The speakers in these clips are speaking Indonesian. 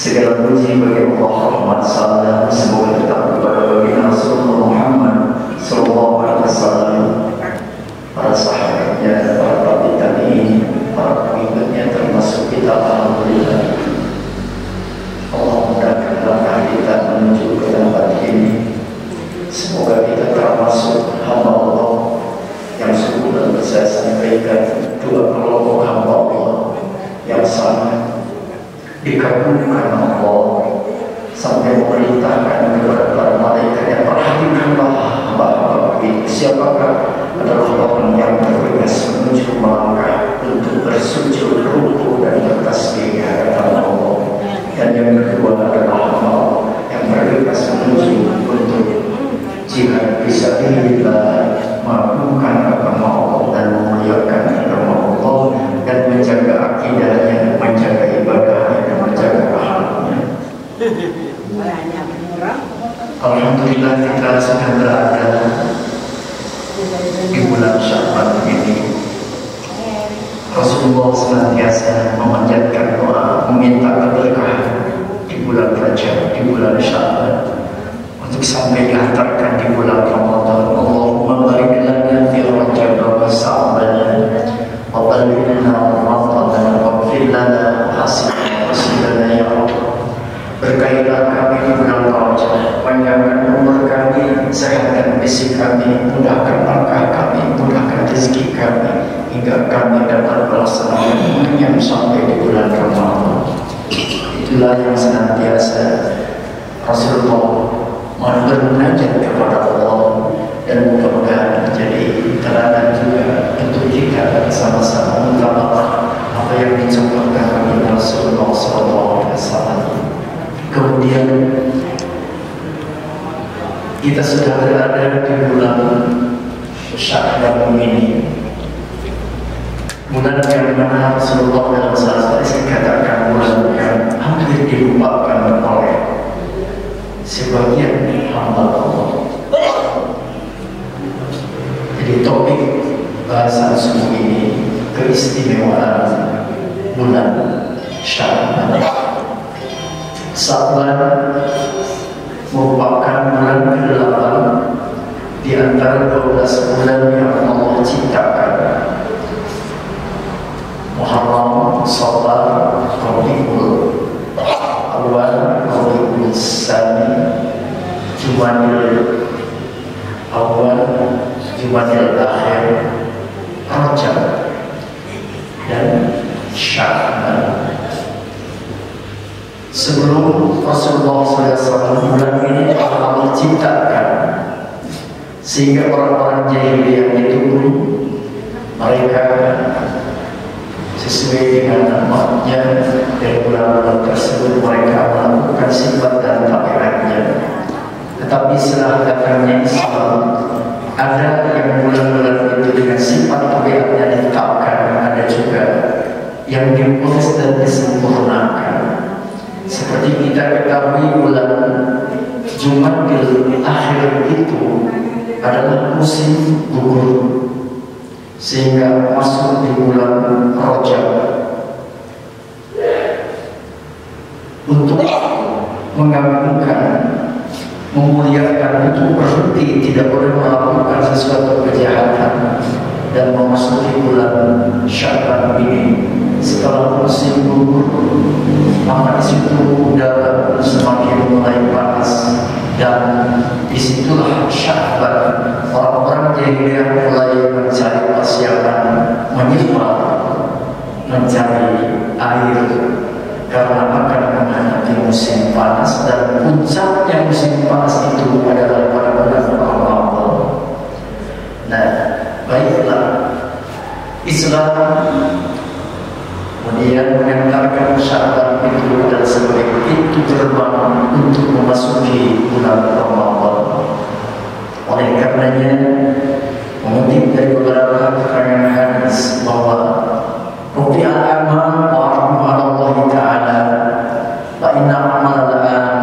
Segala puji bagi Allah, rahmat salam semoga tetap kepada baginda Rasulullah Muhammad sallallahu alaihi wasallam, para sahabatnya, para tabi'in, para pengikutnya, termasuk kita. Alhamdulillah, Allah mudahkan langkah kita menuju ke tempat ini. Semoga kita termasuk hamba Allah yang sebelum saya sampaikan dua kelompok hamba Allah yang sama dikabulkan Allah sampai memerintahkan kepada para malaikatnya, perhatikanlah hamba-hamba ini, siapakah adalah orang yang bertugas menuju melangkah untuk bersujud, rukuk dan bertasbih di hadapan Allah, dan yang kedua adalah hamba yang bertugas menuju untuk jihad fisabilillah, mengagungkan agama Allah dan memuliakan agama Allah dan menjaga akidahnya, menjaga ibadahnya dan menjaga akhlaknya. Alhamdulillah kita sudah berada di bulan Sya'ban ini. Rasulullah senantiasa memanjatkan doa, meminta keberkahan di bulan Rajab, di bulan Sya'ban, untuk sampai dihantarkan di bulan Ramadan. Allahumma barik lana fi Rajab wa Sya'ban wa ballighna Ramadan waghfir lana hasanana ya Allah. Berkailah kami di bulan Rajab, panjangkan umur kami, sehatkan fisik kami, mudahkan langkah kami, mudahkan rezeki kami, hingga kami dapat melaksanakan yang sampai di bulan Ramadan. Itulah yang senantiasa Rasulullah bermunajat kepada Allah, dan mudah-mudahan menjadi teladan juga untuk kita sama-sama mengamalkan apa yang dicontohkan oleh Rasulullah SAW. Kemudian kita sudah berada di bulan Sya'ban ini, bulan yang mana Rasulullah dalam salah satu katakan bulan yang hampir dilupakan oleh sebagian hamba Allah. Jadi topik bahasan subuh ini keistimewaan bulan Sya'ban. Sya'ban merupakan bulan ke-8 di antara 12 bulan yang Allah ciptakan. Muharram, Safar, Rabiul Awal, Rabiul Tsani, Jumadil Awal, Jumadil Akhir, Rajab, dan Sya'ban. Sebelum Rasulullah SAW, bulan ini Allah ciptakan, sehingga orang-orang jahiliyah itu mereka sesuai dengan namanya dari bulan-bulan tersebut mereka melakukan sifat dan tabiatnya. Tetapi setelah datangnya Islam, ada yang bulan-bulan itu dengan sifat tabiatnya ditetapkan, ada juga yang dipoles dan disempurnakan. Seperti kita ketahui, bulan Jumadil Akhir itu adalah musim gugur, sehingga masuk di bulan Rajab untuk mengagungkan, memuliakan, untuk berhenti, tidak boleh melakukan sesuatu kejahatan, dan memasuki bulan Sya'ban ini setelah musim gugur, maka disitu udara semakin mulai panas, dan disitulah Sya'ban orang-orang jahiliyah mulai mencari persiapan, menyebar, mencari air, karena akan menghadapi musim panas, dan puncaknya musim panas itu adalah pada bulan Ramadan. Nah, baiklah, Islam kemudian mengantarkan Sya'ban itu adalah sebagai pintu gerbang untuk memasuki bulan Ramadan. Oleh karenanya, mengutip dari beberapa keterangan hadis bahwa rufi'al amal wa arhamu ala Allah Ta'ala wa inna amal al-an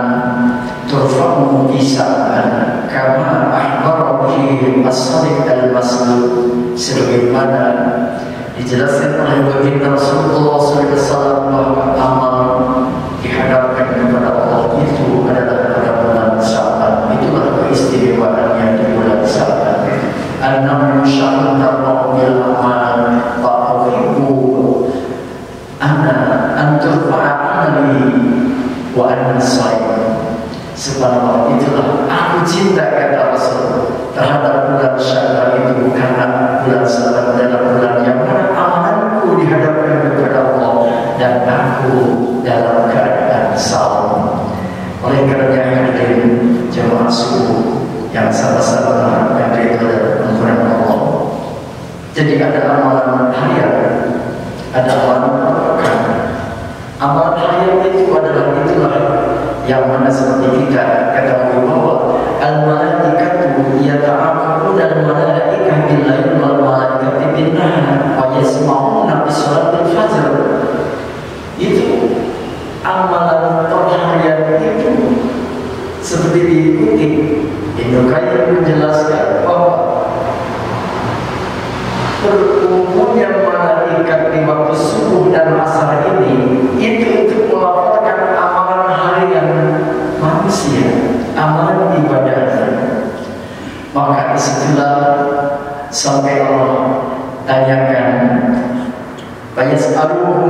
turfa'u fi Sya'ban kama ahbara bihi as-sadiq al-masluk, sebagaimana dijelaskan oleh baginda Rasulullah SAW bahwa amal di dihadapkan kepada Allah itu adalah pada bulan Sya'ban. Itulah keistimewaannya di bulan Sya'ban. An-namu syahrun tarfa'u bil amal wa uhibbu ana an turfa'a amali wa ana shaim. Subhanallah, itulah aku cinta kata Rasul terhadap bulan Sya'ban itu karena bulan Sya'ban adalah bulan yang mana amalanku dihadapkan kepada Allah dan aku dalam keadaan saum. Oleh karenanya hadirin jemaah subuh yang sama-sama mengharapkan ridha dan ampunan Allah. Jadi ada amalan harian, ada amalan pekan. Amalan harian itu adalah itulah yang mana seperti kita ketahui bahwa al-malaikatu yata'aqabuna al-malaikah bil-lail wal malaikati bin-nahar wa yasma'una bi sholatil fajr. Itu amalan perharian itu seperti diikuti. Ibnu Qayyim menjelaskan bahwa berkumpulnya malaikat di waktu subuh dan asar ini itu untuk melaporkan amalan harian manusia, amalan ibadahnya. Maka disitulah sampai Allah tanyakan fayas'aluhum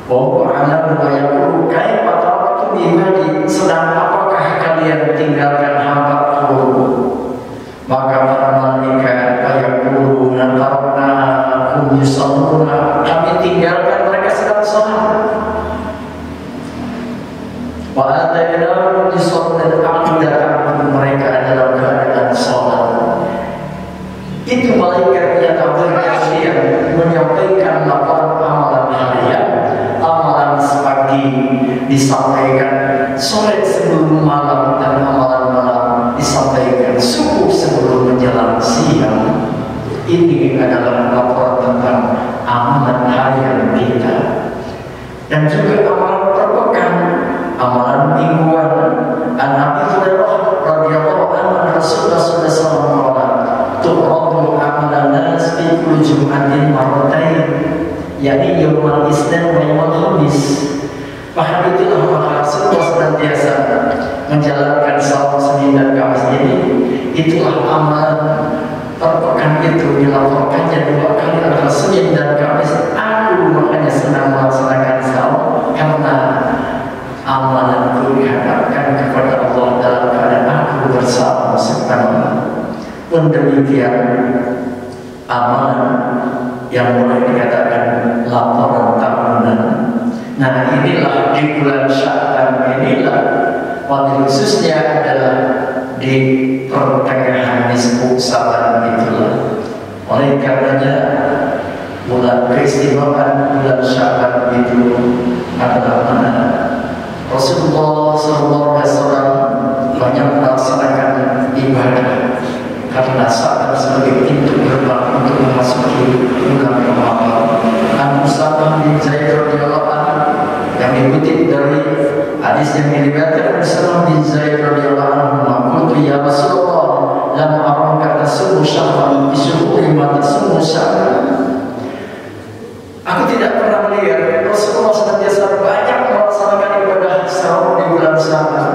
wa huwa a'lamu wa yaqulu kaifa taraktum ibadi, sedang apakah kalian tinggalkan hamba-Ku? Maka para malaikat yaquluna tarakna hum yusalluna, kami tinggalkan mereka sedang salat. Wa atainahum yusalluna, aku datang mereka dalam keadaan salat. Itu malaikat yang berkenan menyampaikan laporan amalan harian, amalan pagi disampaikan, sore sebelum malam, dan amalan malam disampaikan subuh sebelum menjelang siang. Ini adalah laporan tentang amalan harian kita. Dan juga amalan perpekan, amalan mingguan. An-Nabi Hurairah radhiyallahu anhu Rasulullah sallallahu alaihi wasallam tu'radu amalan nas fi kulli jum'atin marratain, yakni yaumul isnin wa yaumul khamis. Bahkan itulah maka Rasulullah senantiasa menjalankan salat Senin dan Kamis ini. Itulah amalan perpekan itu dilaporkannya 2 kali antara Senin dan Kamis. Aku makanya senang melaksanakan salat karena amalanku dihadapkan kepada Allah dalam keadaan aku bersama Subhanallah. Pun demikian amalan yang boleh dikatakan laporan tahunan. Nah, inilah di bulan Sya'ban inilah, waktu khususnya adalah di pertengahan nisfu Sya'ban itulah. Oleh karenanya bulan keistimewaan bulan Sya'ban itu adalah mana Rasulullah SAW banyak melaksanakan ibadah karena Sya'ban sebagai pintu gerbang untuk memasuki bulan Ramadan. An-Musamah bin Zaid radhiyallahu anhu yang dikutip dari hadis yang diriwayatkan Musamah bin Zaid radhiyallahu anhu, "Qultu ya Rasulullah, lam araka tasumu syahran bi syuhuri ma tasumu syahran." Aku tidak pernah melihat Rasulullah senantiasa banyak melaksanakan ibadah sahur di bulan Sya'ban.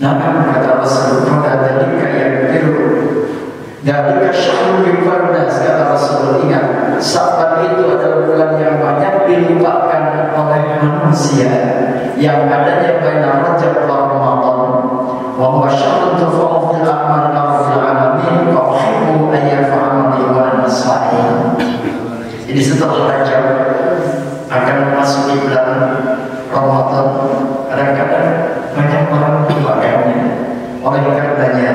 Nah, kata Rasulullah, "Dzalika yaghfiru dzalika syahrul yufardas." Kata Rasulullah, ingat, Sya'ban itu adalah bulan yang banyak dilupakan oleh manusia, yang adanya baina Rajab wa Ramadan. Wa huwa syahrun turfa'u fil a'mal rabbil alamin wa uhibbu an yarfa'ani wa ana shaim. Jadi setelah Rajab akan memasuki bulan Ramadan, kadang-kadang banyak orang melupakannya. Oleh karenanya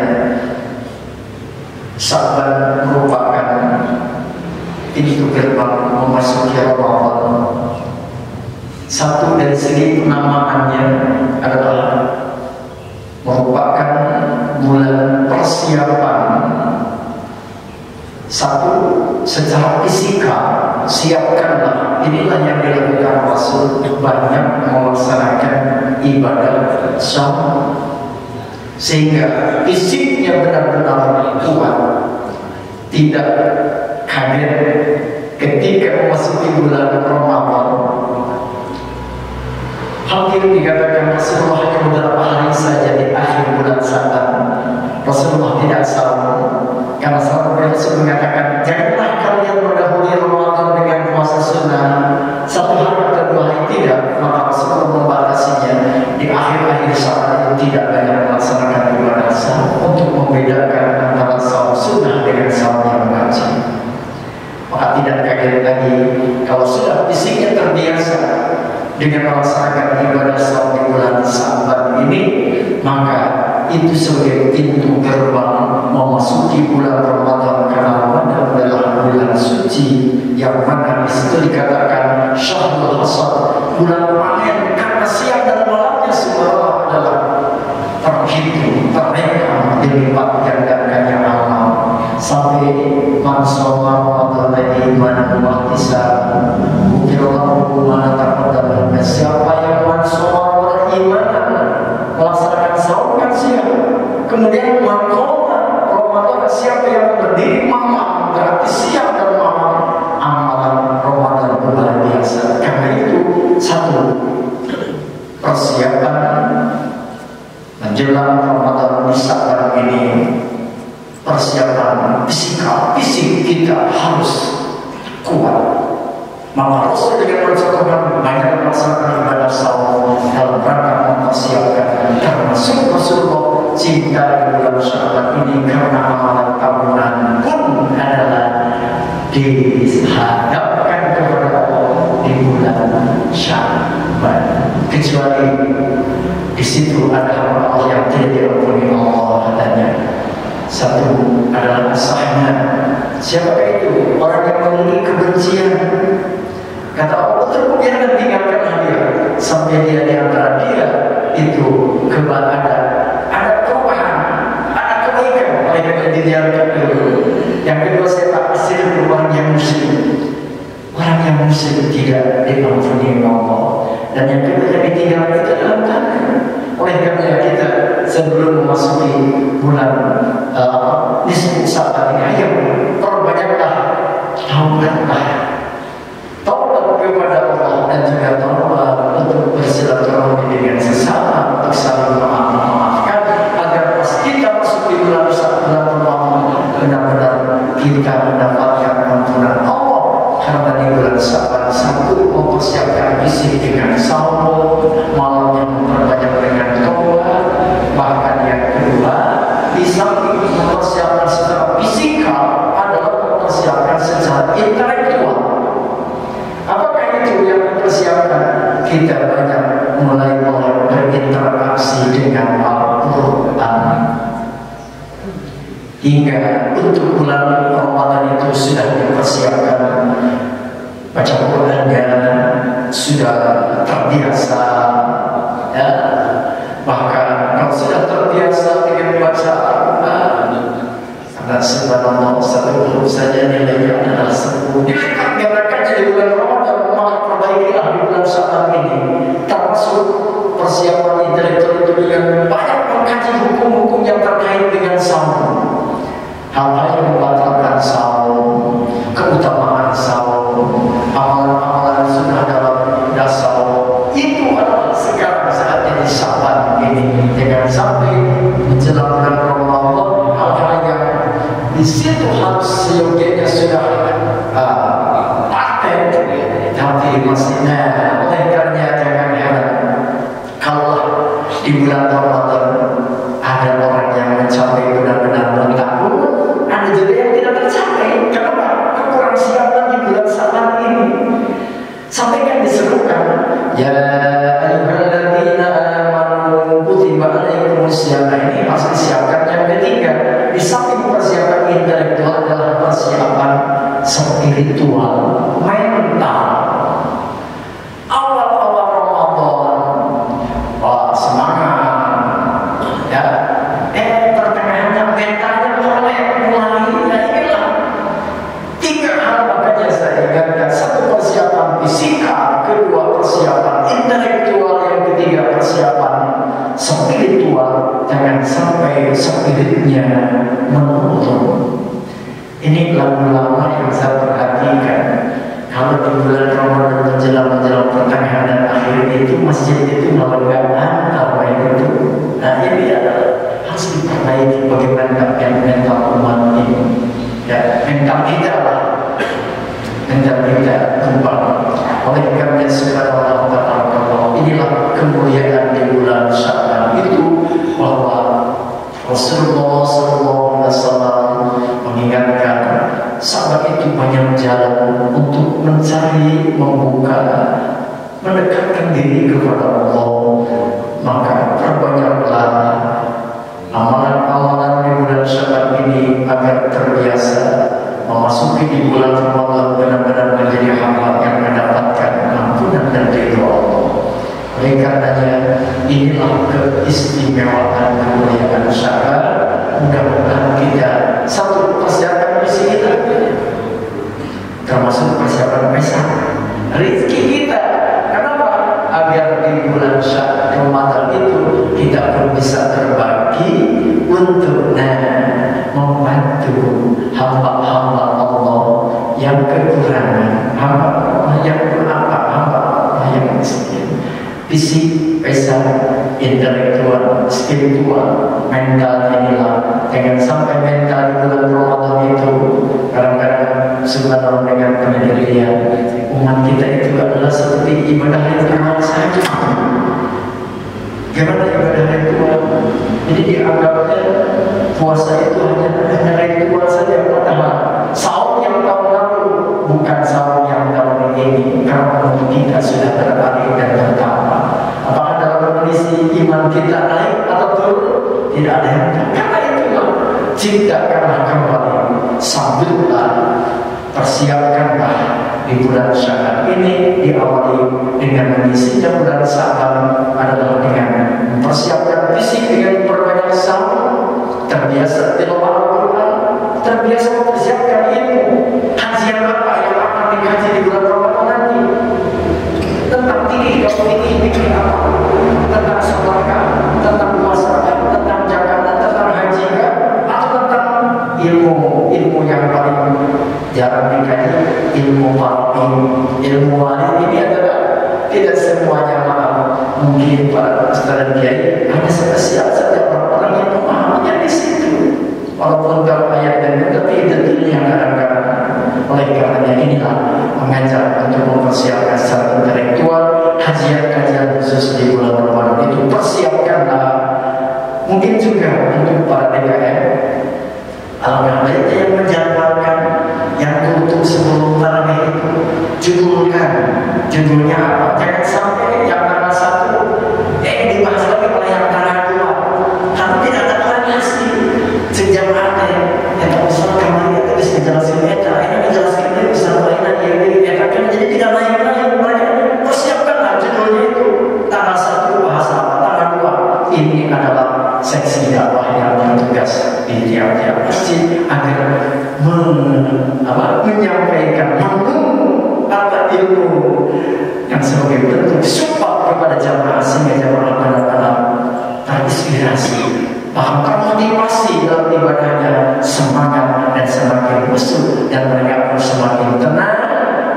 Sya'ban merupakan pintu gerbang memasuki Ramadan. Satu dari segi penamaannya adalah merupakan bulan persiapan. Satu, secara fisikal siapkanlah. Inilah yang dilakukan Rasul, banyak melaksanakan ibadah syam sehingga fisiknya benar-benar kuat, tidak kaget ketika memasuki bulan Ramadan. Hampir dikatakan Rasulullah hanya beberapa hari saja di akhir bulan Sa'ban Rasulullah tidak saum, karena sahabat Rasul mengatakan, janganlah kalian mendahului Ramadan dengan puasa sunnah 1 hari atau 2 hari, tidak. Maka Rasulullah membatasinya di akhir-akhir Sa'ban itu tidak banyak melaksanakan ibadah saum untuk membedakan antara saum sunnah dengan saum yang wajib. Maka tidak kaget lagi kalau sudah fisiknya terbiasa dengan melaksanakan ibadah saum di bulan Sa'ban ini, maka itu sebagai pintu gerbang memasuki bulan Ramadan, karena Ramadan adalah bulan suci yang mana di situ dikatakan syahrul hasad, bulan panen, karena siang dan malamnya semua adalah terhitung, terrekam, dilipat gandakannya amal. Sampai man shoma Ramadan imanan wa ihtisaban ghufirallahu ma taqaddama min, siapa yang man shoma imanan melaksanakan saum kan siang, kemudian man qoma Ramadan, siapa yang berdiri malam, berarti siang dan malam amalan Ramadan luar biasa. Karena itu satu, persiapan menjelang Ramadan di Sa'ban ini, persiapan fisik kita harus kuat. Maka Rasul dengan mencontohkan banyak melaksanakan ibadah saum dalam rangka mempersiapkan, termasuk Rasulullah cinta di bulan Sya'ban ini karena amalan tahunan pun adalah dihadapkan kepada Allah di bulan Sya'ban. Kecuali di situ ada hamba Allah yang tidak diampuni Allah adanya. Satu adalah asahnya. Siapakah itu? Orang yang memiliki kebencian. Kata Allah, terbiarkan tinggalkanlah dia sampai dia di antara dia itu ada perubahan, ada kebaikan. Oleh karena dibiarkan dulu. Yang kedua, saya tak asir orang yang muslim. Orang yang muslim tidak diampuni Allah. Dan yang kedua yang ditinggalkan itu adalah tanah. Oleh karena kita sebelum memasuki bulan nisfu Sa'ban ini, ayo perbanyaklah taubatlah, taubat kepada Allah, dan juga taubat untuk bersilaturahmi dengan sesama, untuk saling memaafkan, agar pas kita masuk di bulan Sa'ban benar-benar kita mendapatkan ampunan Allah. Karena di bulan Sa'ban satu mempersiapkan fisik dengan saum, malamnya memperbanyak dengan taubat. Bahkan yang kedua, di samping mempersiapkan secara fisikal adalah mempersiapkan secara intelektual. Apakah itu yang mempersiapkan? Kita banyak mulai berinteraksi dengan Al-Quran. Hingga untuk bulan Ramadan itu sudah dipersiapkan, baca Qurannya sudah terbiasa, ya. Bahkan kalau sudah terbiasa dengan baca Al-Quran, karena subhanallah satu huruf saja nilainya adalah 10. Dilipat-gandakannya di bulan Ramadan, malah perbaikilah di bulan Sa'ban ini. Termasuk persiapan intelektual itu dengan banyak mengkaji hukum-hukum yang terkait dengan saum, hal-hal yang membatalkan saum, keutamaan saum, amalan-amalan sunnah dalam ibadah saum. Itu adalah sekarang saatnya di Sa'ban ini. Jangan sampai menjelang bulan Ramadan hal-hal yang di situ harus seyogianya sudah paten, tapi masih oleh karena jangan heran kalau di bulan Ramadan ada orang yang mencapai benar-benar bertakwa, ada juga yang tidak tercapai. Kenapa? Kekurang siapan di bulan Sa'ban ini. Sampai kan diserukan, ya ayyuhalladzina amanu kutiba alaikumusiyam. Ini harus disiapkan. Yang ketiga, di samping persiapan intelektual adalah persiapan spiritual, mental. Awal-awal Ramadan, wah semangat, ya. Pertengahannya mentalnya mulai. Nah inilah 3 hal makanya saya ingatkan. 1, persiapan fisikal, kedua persiapan intelektual, yang ketiga persiapan spiritual. Jangan sampai spiritnya menurun. Ini lagu lama yang saya perhatikan. Kalau di bulan Ramadan menjelang pertengahan dan akhir itu itu masjid itu melenggang apa itu. Nah ini adalah harus diperbaiki bagaimana mental umat ini. Ya, mental kita lah, mental kita kembali. Oleh karena subhanahu wa ta'ala, inilah kemuliaan di bulan Sya'ban itu, bahwa Rasulullah SAW mengingatkan sahabat itu banyak jalan untuk mencari, membuka, mendekatkan diri kepada Allah. Maka perbanyaklah amalan-amalan di bulan Sya'ban ini agar terbiasa memasuki di bulan Ramadan benar-benar menjadi hamba yang mendapatkan ampunan dan ridho Allah. Oleh karenanya inilah keistimewaan kemuliaan Sya'ban. Mudah-mudahan kita satu persiapan misi kita, termasuk persiapan Pesak, rezeki kita. Kenapa? Agar di bulan Ramadan itu kita pun bisa terbagi untuk membantu hamba-hamba Allah yang kekurangan, hamba Allah yang berapa, hamba Allah yang miskin. Fisik, pesan, intelektual, spiritual, mental inilah. Jangan sampai mental di bulan Ramadan itu kadang-kadang subhanallah dengan penelitian umat kita itu adalah seperti ibadah ritual saja. Gimana ibadah ritual? Jadi dianggapnya puasa itu hanya ritual saja. Pertama, saum yang tahun lalu bukan saum yang tahun ini, karena kita sudah beralih dan bertambah. Apakah dalam kondisi iman kita naik atau turun? Tidak ada yang tahu. Karena itulah, ciptakanlah kembali, sambutlah, persiapkanlah di bulan Sya'ban ini. Diawali dengan mengisinya bulan Sya'ban adalah dengan mempersiapkan fisik dengan berbanyak saum, terbiasa tilawah Al-Quran, terbiasa mempersiapkan ilmu. Kajian apa yang akan dikaji di bulan Ramadan nanti? Tentang fikih, fikih apa? Tentang sedekah, tentang puasa, tentang zakat, tentang haji, atau tentang ilmu yang paling jarang dikaji, ilmu farqi, ilmu wali. Ini adalah tidak semuanya mahal. Mungkin para ustaz dan kiai hanya spesial saja orang-orang yang memahaminya di situ. Walaupun dalam ayat dan tapi detailnya kadang-kadang. Oleh karenanya inilah mengajar untuk mempersiapkan secara intelektual kajian-kajian khusus di bulan Ramadan itu. Persiapkanlah. Mungkin juga untuk para DKM, alangkah baiknya yang menjadwalkan yang untuk sebelum tarawih itu judulnya apa? Jangan sampai yang tanggal 1 dibahas lagi oleh yang tanggal 2. Karena tidak ada klarifikasi sejauh ada yang usah kembali itu bisa dijelasin ini menjelaskan ini bisa lain ini kan jadi tidak lain mereka persiapkanlah judulnya itu tanggal 1 bahasa apa, tanggal 2 ini adalah seksi dakwah yang bertugas di tiap-tiap masjid agar menyampaikan apa ilmu yang sebagai bentuk support kepada jamaah sehingga jamaah benar-benar terinspirasi, paham termotivasi dalam ibadahnya, semangat dan semakin khusyuk dan mereka pun semakin tenang.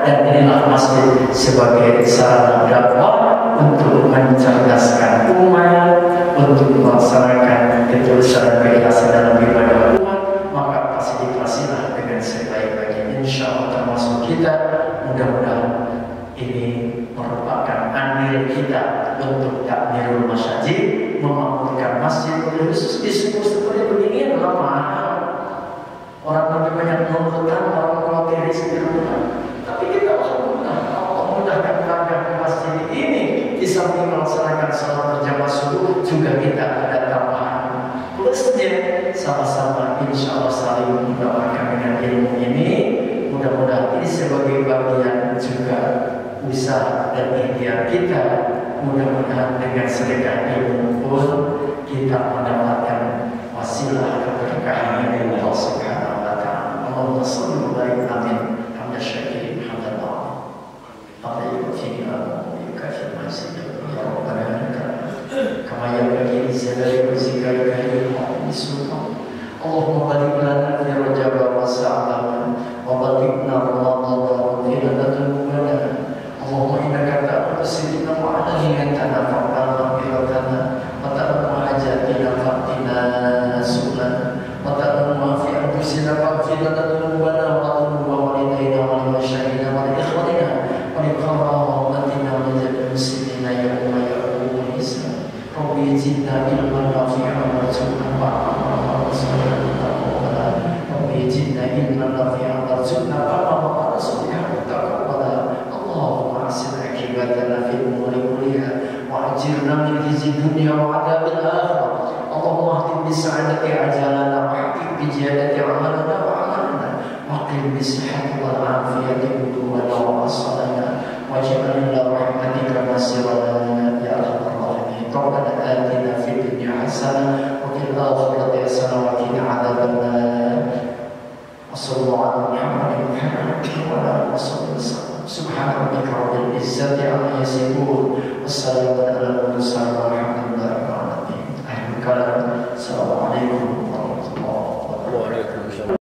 Dan inilah masjid sebagai sarana dakwah untuk mencerdaskan umat, untuk melaksanakan ketulusan keikhlasan dalam ibadah umat. Maka fasilitasilah dengan sebaik-baiknya, insya Allah termasuk kita. Mudah-mudahan ini merupakan andil kita untuk takmirul masjid, memakmurkan masjid. Khusus di suku seperti begini adalah mahal. Orang lebih banyak mengumpulkan orang khawatir di rumah. Tapi kita Allah mudahkan langkah ke masjid ini. Di samping melaksanakan salat berjamaah subuh, juga kita ada tambahan plusnya, sama-sama insya Allah saling mendoakan dengan ilmu ini. Mudah-mudahan ini sebagai bagian juga usaha dan ikhtiar kita. Mudah-mudahan dengan sedekah ilmu pun kita mendapatkan wasilah keberkahan dari Allah Subhanahu wa Ta'ala. Allahumma shalli wa barik amin. Hamdan syakirin hamdan Allah. Alhamdulillah yukafi masjid ya rabbana kama yanbaghi li jalali wajhika al-karim wa sultan. Allahumma barik lana fi Rajab wa Sha'ban wa balikna Ramadan wa ghfir lana dhunubana. Allahumma innaka ta'lamu sirrana wa 'alaniyana لنا ذنوبنا وذنوب والدينا ولمشايخنا ولإخواننا ولكرامتنا ولجميع المسلمين يوم يقوم الحساب. رب زدنا علما نافعا وارزقنا فهما وصلنا تقبلا. رب زدنا علما نافعا وارزقنا فهما وصلنا تقبلا. اللهم احسن عاقبتنا في الامور كلها واجرنا من خزي الدنيا وعذاب الاخره. اللهم اهدنا بالسعاده عجلنا واحكم بجهاله عملنا وعملنا واقم بالصحه والعافيه قلوبنا واصلنا واجعل الى رحمتك مصيرنا يا ارحم الراحمين. ربنا آتنا في الدنيا حسنة وفي الآخرة حسنة وقنا عذاب النار. وصلى الله على محمد وعلى آله وصحبه وسلم. سبحان ربك رب العزة عما يصفون والسلام على المرسلين والحمد لله رب العالمين. السلام عليكم ورحمة الله وبركاته.